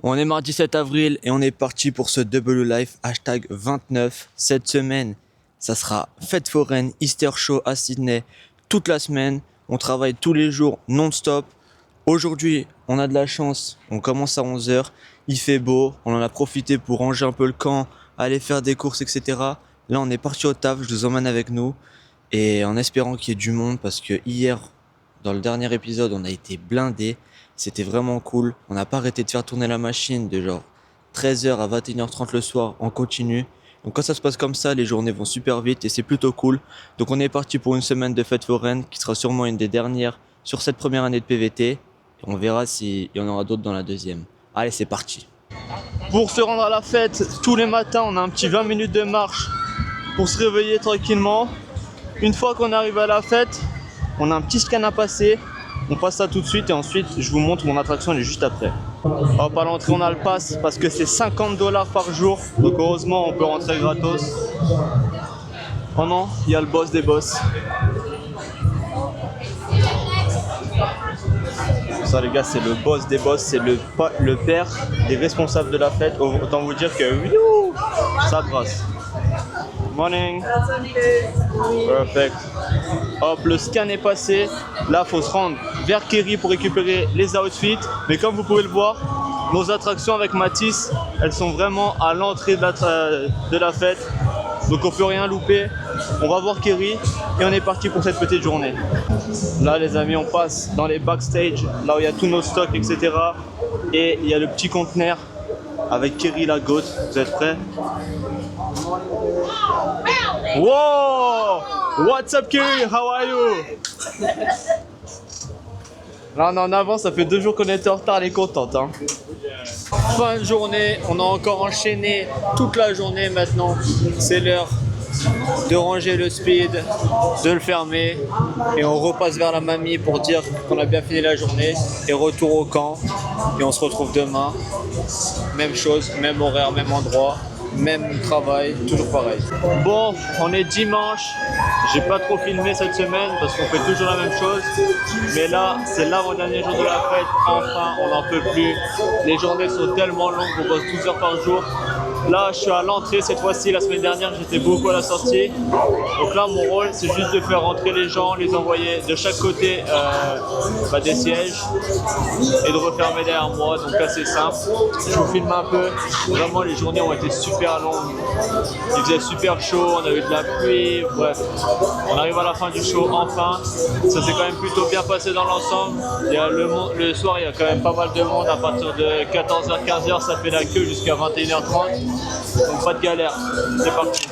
On est mardi 7 avril et on est parti pour ce W-Life #29. Cette semaine, ça sera fête foraine, Easter Show à Sydney toute la semaine. On travaille tous les jours non-stop. Aujourd'hui, on a de la chance, on commence à 11h, il fait beau, on en a profité pour ranger un peu le camp, aller faire des courses, etc. Là, on est parti au taf, je vous emmène avec nous et en espérant qu'il y ait du monde parce que hier, dans le dernier épisode, on a été blindés. C'était vraiment cool. On n'a pas arrêté de faire tourner la machine de genre 13h à 21h30 le soir en continu. Donc quand ça se passe comme ça, les journées vont super vite et c'est plutôt cool. Donc on est parti pour une semaine de fête foraine qui sera sûrement une des dernières sur cette première année de PVT. Et on verra s'il y en aura d'autres dans la deuxième. Allez, c'est parti. Pour se rendre à la fête, tous les matins, on a un petit 20 minutes de marche pour se réveiller tranquillement. Une fois qu'on arrive à la fête, on a un petit scan à passer. On passe ça tout de suite et ensuite je vous montre mon attraction, elle est juste après. Hop, à l'entrée on a le pass parce que c'est $50 par jour. Donc heureusement on peut rentrer gratos. Oh non, il y a le boss des boss. Ça les gars, c'est le boss des boss, c'est le père des responsables de la fête. Autant vous dire que ça brasse. Morning. Perfect. Hop, le scan est passé. Là, faut se rendre vers Kerry pour récupérer les outfits. Mais comme vous pouvez le voir, nos attractions avec Mathis, elles sont vraiment à l'entrée de la fête. Donc on peut rien louper. On va voir Kerry et on est parti pour cette petite journée. Là, les amis, on passe dans les backstage, là où il y a tous nos stocks, etc. Et il y a le petit conteneur avec Kerry la goat. Vous êtes prêts? Wow! What's up, Kerry? How are you? Là, on est en avance, ça fait 2 jours qu'on était en retard, elle est contente. Hein. Fin de journée, on a encore enchaîné toute la journée maintenant. C'est l'heure de ranger le speed, de le fermer. Et on repasse vers la mamie pour dire qu'on a bien fini la journée. Et retour au camp. Et on se retrouve demain. Même chose, même horaire, même endroit. Même travail, toujours pareil. Bon, on est dimanche. J'ai pas trop filmé cette semaine parce qu'on fait toujours la même chose. Mais là, c'est l'avant-dernier jour de la fête. Enfin, on n'en peut plus. Les journées sont tellement longues, on bosse 12 heures par jour. Là, je suis à l'entrée cette fois-ci. La semaine dernière, j'étais beaucoup à la sortie. Donc là, mon rôle, c'est juste de faire rentrer les gens, les envoyer de chaque côté des sièges et de refermer derrière moi. Donc là, c'est simple. Je vous filme un peu. Vraiment, les journées ont été super longues. Il faisait super chaud, on a eu de la pluie. Bref, on arrive à la fin du show enfin. Ça s'est quand même plutôt bien passé dans l'ensemble. Le soir, il y a quand même pas mal de monde. À partir de 14h, 15h, ça fait la queue jusqu'à 21h30. Donc pas de galère, c'est parti.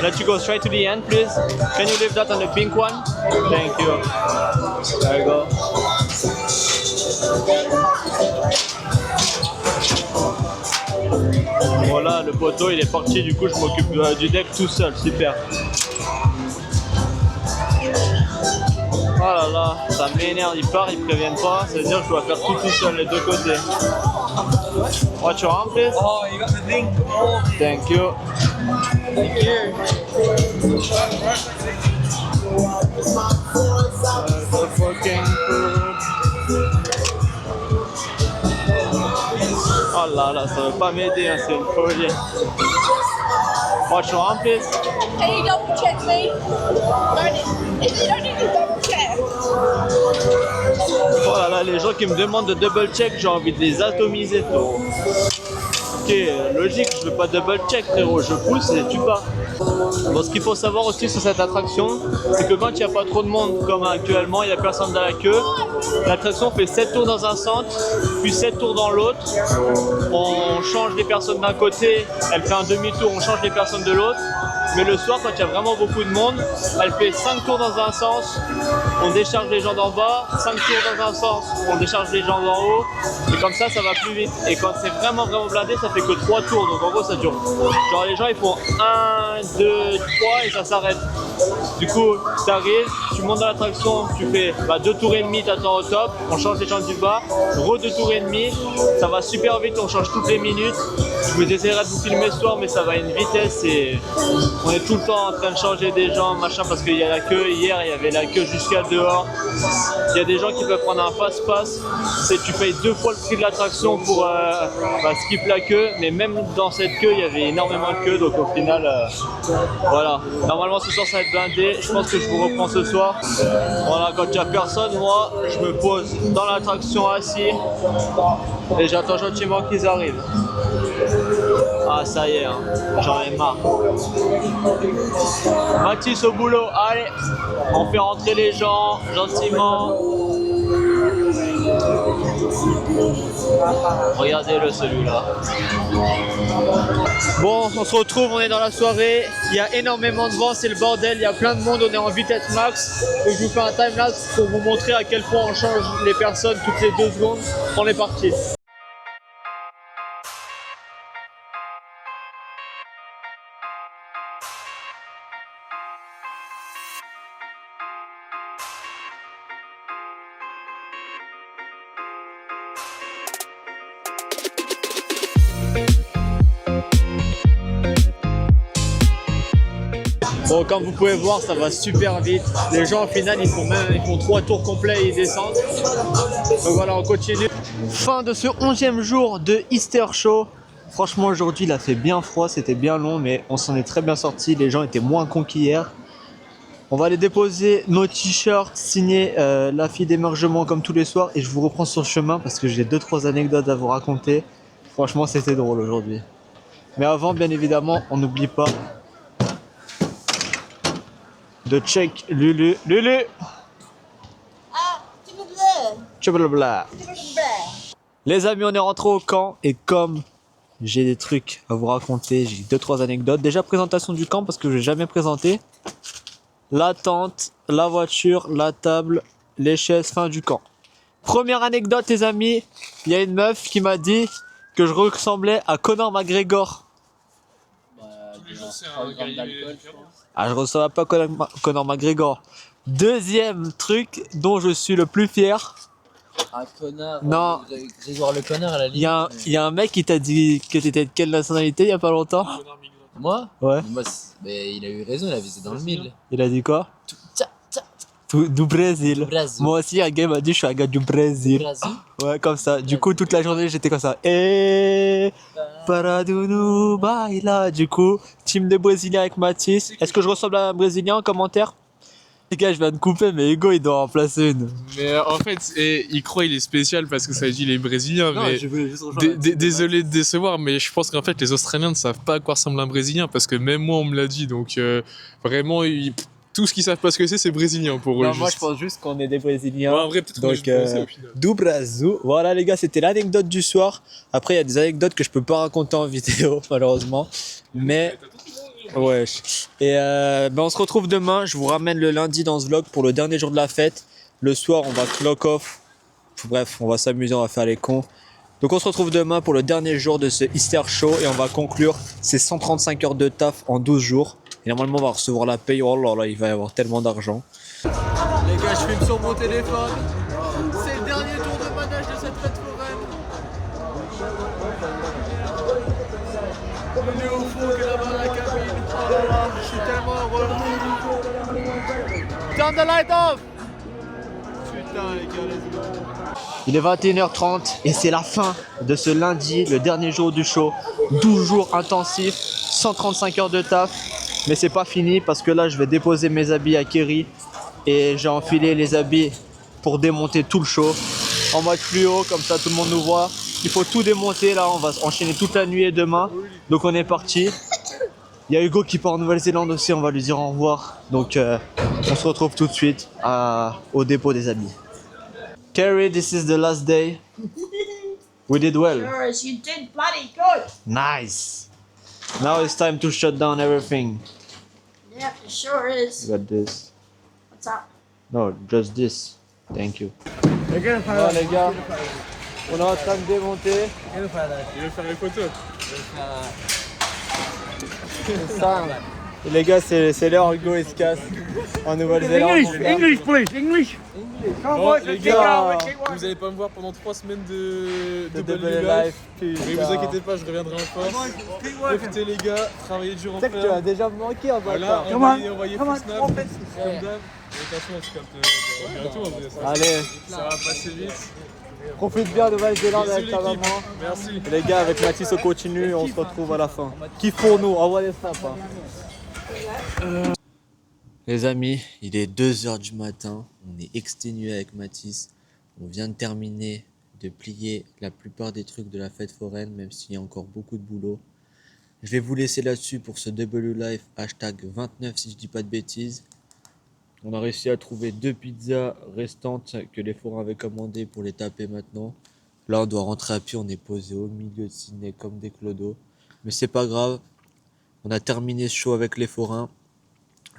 Let you go straight to the end, please. Can you leave that on the pink one? Thank you. There you go. Voilà, le poteau il est parti, du coup je m'occupe du deck tout seul, super. Oh là là, ça m'énerve, ils partent, ils préviennent pas, ça veut dire que je dois faire tout seul, les deux côtés. What's your arm, please? Oh, you got the thing? Oh, Thank you. thank you. The fucking food. Oh là là, ça veut pas m'aider, hein, c'est une folie. What's your arm, please? Can you double check me? If you don't need to double check. Oh là là, les gens qui me demandent de double check, j'ai envie de les atomiser, frérot. Ok, logique, je veux pas double check, frérot, je pousse et tu pars. Bon, ce qu'il faut savoir aussi sur cette attraction, c'est que quand il n'y a pas trop de monde comme actuellement, il n'y a personne dans la queue, l'attraction fait 7 tours dans un centre, puis 7 tours dans l'autre. On change les personnes d'un côté, elle fait un demi-tour, on change les personnes de l'autre. Mais le soir, quand il y a vraiment beaucoup de monde, elle fait 5 tours dans un sens, on décharge les gens d'en bas, 5 tours dans un sens, on décharge les gens d'en haut, et comme ça va plus vite. Et quand c'est vraiment blindé, ça fait que 3 tours, donc en gros ça dure. Genre les gens ils font 1, 2, 3 et ça s'arrête. Du coup, t'arrives, tu montes dans l'attraction, tu fais 2 tours et demi, t'attends au top, on change les gens du bas, 2 tours et demi, ça va super vite, on change toutes les minutes. Je vous essaierai de vous filmer ce soir, mais ça va à une vitesse et on est tout le temps en train de changer des gens, machin, parce qu'il y a la queue. Hier, il y avait la queue jusqu'à dehors. Il y a des gens qui peuvent prendre un fast-pass, c'est tu payes 2 fois le prix de l'attraction pour skip la queue, mais même dans cette queue, il y avait énormément de queue, donc au final, voilà. Normalement, ce soir, ça va être blindé. Je pense que je vous reprends ce soir. Voilà, quand il n'y a personne, moi, je me pose dans l'attraction assis et j'attends gentiment qu'ils arrivent. Ah, ça y est, hein. J'en ai marre. Mathis au boulot, allez, on fait rentrer les gens gentiment. Regardez-le celui-là. Bon, on se retrouve, on est dans la soirée. Il y a énormément de vent, c'est le bordel. Il y a plein de monde, on est en vitesse max. Donc je vous fais un timelapse pour vous montrer à quel point on change les personnes toutes les 2 secondes. On est parti. Bon, comme vous pouvez voir, ça va super vite. Les gens au final, ils font 3 tours complets et ils descendent. Donc voilà, on continue. Fin de ce 11e jour de Easter Show. Franchement, aujourd'hui, il a fait bien froid, c'était bien long, mais on s'en est très bien sorti. Les gens étaient moins cons qu'hier. On va aller déposer nos t-shirts signés la fille d'émergement comme tous les soirs. Et je vous reprends sur le chemin parce que j'ai 2-3 anecdotes à vous raconter. Franchement, c'était drôle aujourd'hui. Mais avant, bien évidemment, on n'oublie pas de check Lulu. Lulu! Ah, tu me Blablabla. Les amis, on est rentré au camp et comme j'ai des trucs à vous raconter, j'ai 2-3 anecdotes. Déjà, présentation du camp parce que je n'ai jamais présenté. La tente, la voiture, la table, les chaises, fin du camp. Première anecdote, les amis, il y a une meuf qui m'a dit que je ressemblais à Conor McGregor. Ah, je ressemble pas à Conor McGregor. Deuxième truc dont je suis le plus fier. Un connard. Non. Grégoire le connard à la limite. Il y a un mec qui t'a dit que t'étais de quelle nationalité il y a pas longtemps? Moi? Ouais. Mais il a eu raison, il a visé dans le mille. Il a dit quoi? Du Brésil. Moi aussi, un gars m'a dit je suis un gars du Brésil. Ouais, comme ça. Du coup, toute la journée, j'étais comme ça. Et Paradounou baila. Du coup, team de Brésiliens avec Mathis. Est-ce que je ressemble à un Brésilien en commentaire? Les gars, je viens de couper, mais Hugo, il doit en placer une. Mais en fait, il croit il est spécial parce que ça dit il est brésilien. Non, mais je voulais juste désolé de décevoir, mais je pense qu'en fait, les Australiens ne savent pas à quoi ressemble un Brésilien parce que même moi, on me l'a dit. Donc, vraiment, tout ce qu'ils savent pas ce que c'est brésilien pour eux. Non, moi, je pense juste qu'on est des Brésiliens. Ouais, en vrai, peut-être qu'on est français au final. Du Brasil. Voilà, les gars, c'était l'anecdote du soir. Après, il y a des anecdotes que je peux pas raconter en vidéo, malheureusement. Mais. Ouais. Et on se retrouve demain. Je vous ramène le lundi dans ce vlog pour le dernier jour de la fête. Le soir, on va clock off. Bref, on va s'amuser, on va faire les cons. Donc on se retrouve demain pour le dernier jour de ce Easter Show et on va conclure ces 135 heures de taf en 12 jours. Et normalement, on va recevoir la paye. Oh là là, il va y avoir tellement d'argent. Les gars, je filme sur mon téléphone. C'est le dernier tour de manège de cette fête foraine. On est au fond que là-bas la cabine. Oh là là, je suis tellement heureux. Turn the light off. Putain les gars, let's go. Il est 21h30 et c'est la fin de ce lundi, le dernier jour du show. 12 jours intensifs, 135 heures de taf. Mais c'est pas fini parce que là je vais déposer mes habits à Kerry. Et j'ai enfilé les habits pour démonter tout le show. En mode fluo, comme ça tout le monde nous voit. Il faut tout démonter là, on va enchaîner toute la nuit et demain. Donc on est parti. Il y a Hugo qui part en Nouvelle-Zélande aussi, on va lui dire au revoir. Donc on se retrouve tout de suite au dépôt des habits. Kerry, this is the last day. We did well. Sure, you did bloody good. Nice. Now it's time to shut down everything. Yeah, it sure is. You got this. What's up? No, just this. Thank you. Bon, les gars, on est en train de démonter. Il veut faire les photos. C'est ça. Les gars, c'est l'heure, Hugo il se casse en Nouvelle-Zélande. English, please. English. Bon, les gars, vous allez pas me voir pendant 3 semaines de De Double Double Life. Life, Mais vous inquiétez pas, je reviendrai en force. Profitez les gars, travaillez dur en Tu sais que tu as fer. déjà manqué en Voilà, bâtard. envoyez full snap, comme d'hab. Et attention, on se capte bientôt en vrai. Allez, Ça va passer vite. profite bien de Nouvelle-Zélande Bisous avec ta l'équipe. maman. Merci. Les gars, avec Mathis, on continue, on se retrouve à la fin. Kiff pour nous, envoyez ça. Les amis, il est 2h du matin, on est exténué avec Mathis. On vient de terminer de plier la plupart des trucs de la fête foraine, même s'il y a encore beaucoup de boulot. Je vais vous laisser là-dessus pour ce WLife #29 si je dis pas de bêtises. On a réussi à trouver 2 pizzas restantes que les forains avaient commandées pour les taper maintenant. Là, on doit rentrer à pied, on est posé au milieu de Sydney comme des clodos. Mais c'est pas grave, on a terminé ce show avec les forains.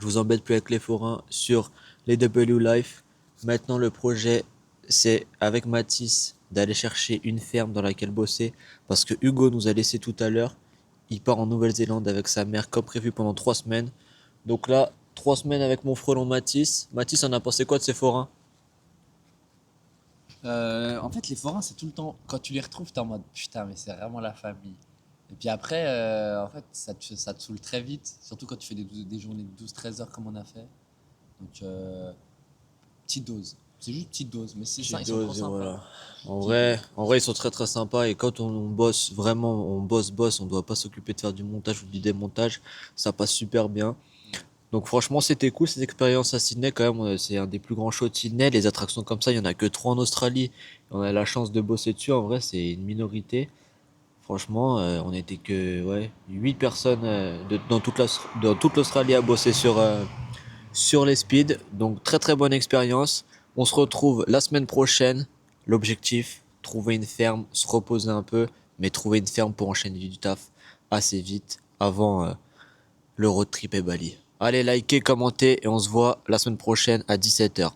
Je vous embête plus avec les forains sur les WLife. Maintenant, le projet, c'est avec Mathis d'aller chercher une ferme dans laquelle bosser. Parce que Hugo nous a laissé tout à l'heure. Il part en Nouvelle-Zélande avec sa mère comme prévu pendant 3 semaines. Donc là, 3 semaines avec mon frelon Mathis. Mathis, on a pensé quoi de ces forains? En fait, les forains, c'est tout le temps. Quand tu les retrouves, t'es en mode putain, mais c'est vraiment la famille. Et puis après, en fait, ça te saoule très vite. Surtout quand tu fais des journées de 12-13 heures comme on a fait. Donc, petite dose. C'est juste petite dose. Mais c'est ça, ils sont trop sympas. Voilà. En vrai, ils sont très très sympas. Et quand on bosse vraiment, on bosse, on doit pas s'occuper de faire du montage ou du démontage. Ça passe super bien. Donc franchement, c'était cool cette expérience à Sydney quand même. C'est un des plus grands shows de Sydney. Les attractions comme ça, il y en a que 3 en Australie. On a la chance de bosser dessus. En vrai, c'est une minorité. Franchement, on était que 8 personnes dans toute l'Australie à bosser sur les speeds. Donc très très bonne expérience. On se retrouve la semaine prochaine. L'objectif, trouver une ferme, se reposer un peu, mais trouver une ferme pour enchaîner du taf assez vite avant le road trip et Bali. Allez, likez, commentez et on se voit la semaine prochaine à 17h.